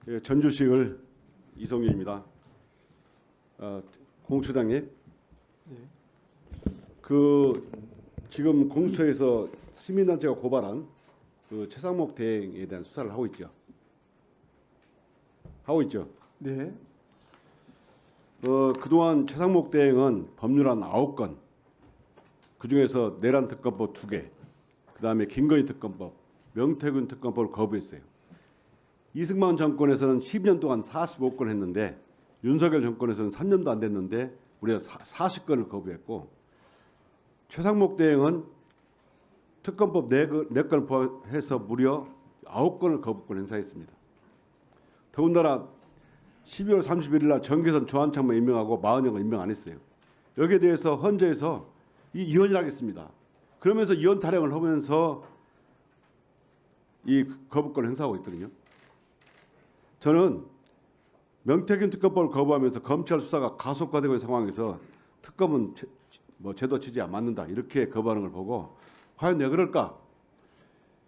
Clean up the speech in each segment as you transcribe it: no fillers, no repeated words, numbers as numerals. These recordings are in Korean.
예, 전주시을 이성윤입니다. 공수처장님, 네. 지금 공수처에서 시민단체가 고발한 최상목 대행에 대한 수사를 하고 있죠. 네. 그동안 최상목 대행은 법률안 9건, 그중에서 내란 특검법 2개, 그다음에 김건희 특검법, 명태균 특검법을 거부했어요. 이승만 정권에서는 10년 동안 45건 했는데 윤석열 정권에서는 3년도 안 됐는데 우리가 40건을 거부했고, 최상목 대행은 특검법 4건을 포함해서 무려 9건을 거부권 행사했습니다. 더군다나 12월 31일 날 정계선 조한창만 임명하고 40명을 임명 안 했어요. 여기에 대해서 헌재에서 이혼을 하겠습니다. 그러면서 이혼 타령을 하면서 이 거부권을 행사하고 있거든요. 저는 명태균 특검법을 거부하면서 검찰 수사가 가속화되고 있는 상황에서 특검은 제도 취지에 안 맞는다 이렇게 거부하는 걸 보고 과연 왜 그럴까?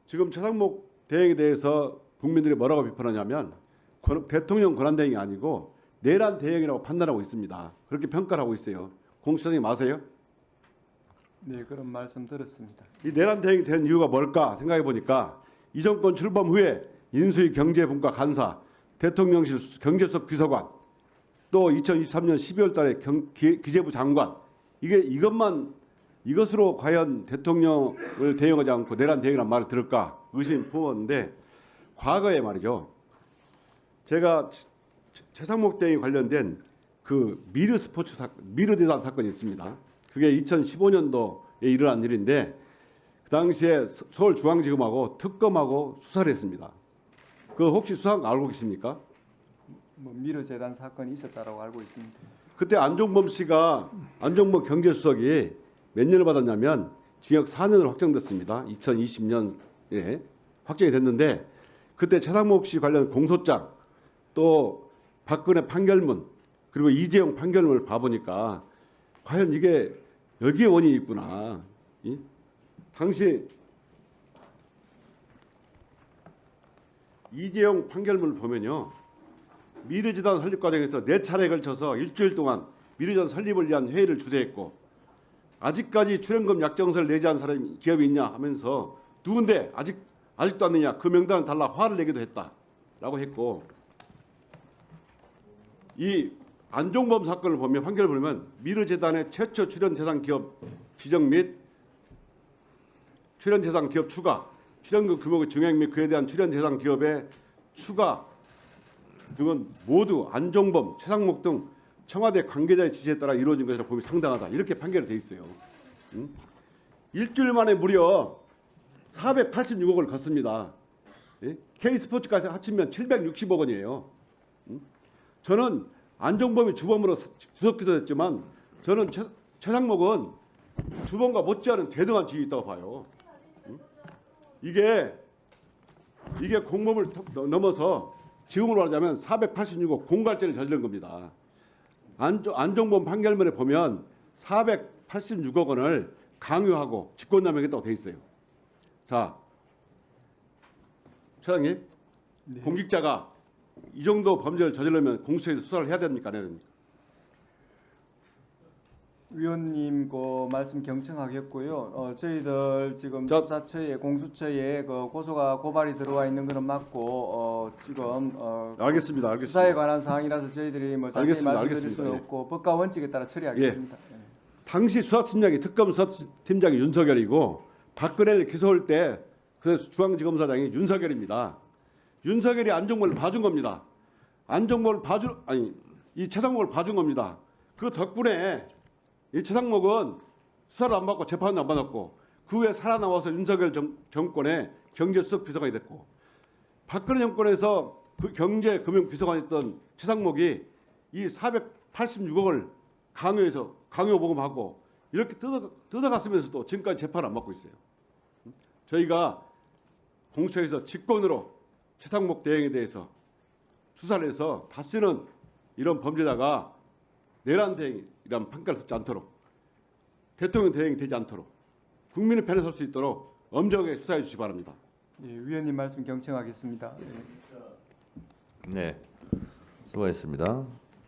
지금 최상목 대행에 대해서 국민들이 뭐라고 비판하냐면 대통령 권한 대행이 아니고 내란 대행이라고 판단하고 있습니다. 그렇게 평가를 하고 있어요. 공수처장님 아세요? 네, 그런 말씀 들었습니다. 이 내란 대행이 된 이유가 뭘까 생각해 보니까 이 정권 출범 후에 인수위 경제분과 간사, 대통령실 경제수석 비서관, 또 2023년 12월 달에 기재부 장관, 이것으로 과연 대통령을 대응하지 않고 내란 대행이라는 말을 들을까 의심이 품었는데, 과거에 말이죠. 제가 최상목 대행이 관련된 미르대산 사건이 있습니다. 그게 2015년도에 일어난 일인데 그 당시에 서울중앙지검하고 특검하고 수사를 했습니다. 그 혹시 수사한 거 알고 계십니까? 미르재단 사건이 있었다라고 알고 있습니다. 그때 안종범 경제수석이 몇 년을 받았냐면 징역 4년으로 확정됐습니다. 2020년에 확정이 됐는데, 그때 최상목 씨 관련 공소장, 또 박근혜 판결문, 그리고 이재용 판결문을 봐보니까 과연 이게 여기에 원인이 있구나. 당시 이재용 판결문을 보면요, 미르재단 설립 과정에서 4차례에 걸쳐서 일주일 동안 미르재단 설립을 위한 회의를 주재했고, 아직까지 출연금 약정서를 내지 않은 사람이 기업이 있냐 하면서 누군데 아직도 안 내냐, 그 명단을 달라 화를 내기도 했다라고 했고, 이 안종범 사건을 보면 판결을 보면 미르재단의 최초 출연 대상 기업 지정 및 출연 대상 기업 추가, 출연금 금액의 증액 및 그에 대한 출연 대상 기업의 추가 등은 모두 안종범, 최상목 등 청와대 관계자의 지시에 따라 이루어진 것이라 봄이 상당하다, 이렇게 판결이 돼 있어요. 일주일 만에 무려 486억을 걷습니다. K스포츠까지 합치면 760억 원이에요. 저는 안종범이 주범으로 구속기소됐지만 저는 최상목은 주범과 못지않은 대등한 지위가 있다고 봐요. 이게 공범을 넘어서 지금으로 말하자면 486억 공갈죄를 저지른 겁니다. 안종범 판결문에 보면 486억 원을 강요하고 직권남용했다고 돼 있어요. 자, 차장님, 네. 공직자가 이 정도 범죄를 저지르면 공수처에서 수사를 해야 됩니까, 안 해야 됩니까? 위원님 그 말씀 경청하겠고요. 저희들 지금 수사처에 공수처에 그 고발이 들어와 있는 것은 맞고 지금 알겠습니다. 수사에 관한 사항이라서 저희들이 뭐 자세히 말씀드릴 수는 예. 없고 법과 원칙에 따라 처리하겠습니다. 예. 당시 수사팀장이 특검 수사팀장이 윤석열이고, 박근혜를 기소할 때 그래서 중앙지검사장이 윤석열입니다. 윤석열이 안종범을 봐준 겁니다. 이 최상목을 봐준 겁니다. 그 덕분에 이 최상목은 수사를 안 받고 재판도 안 받았고, 그 후에 살아나와서 윤석열 정권의 경제수석 비서관이 됐고, 박근혜 정권에서 그 경제금융비서관이었던 최상목이 이 486억을 강요보금하고 이렇게 뜯어갔으면서도 지금까지 재판을 안 받고 있어요. 저희가 공수처에서 직권으로 최상목 대행에 대해서 수사를 해서 다시는 이런 범죄자가 내란 대행이라는 평가를 듣지 않도록, 대통령 대행이 되지 않도록 국민의 편에 설 수 있도록 엄정하게 수사해 주시기 바랍니다. 예, 위원님 말씀 경청하겠습니다. 예. 네, 수고하셨습니다.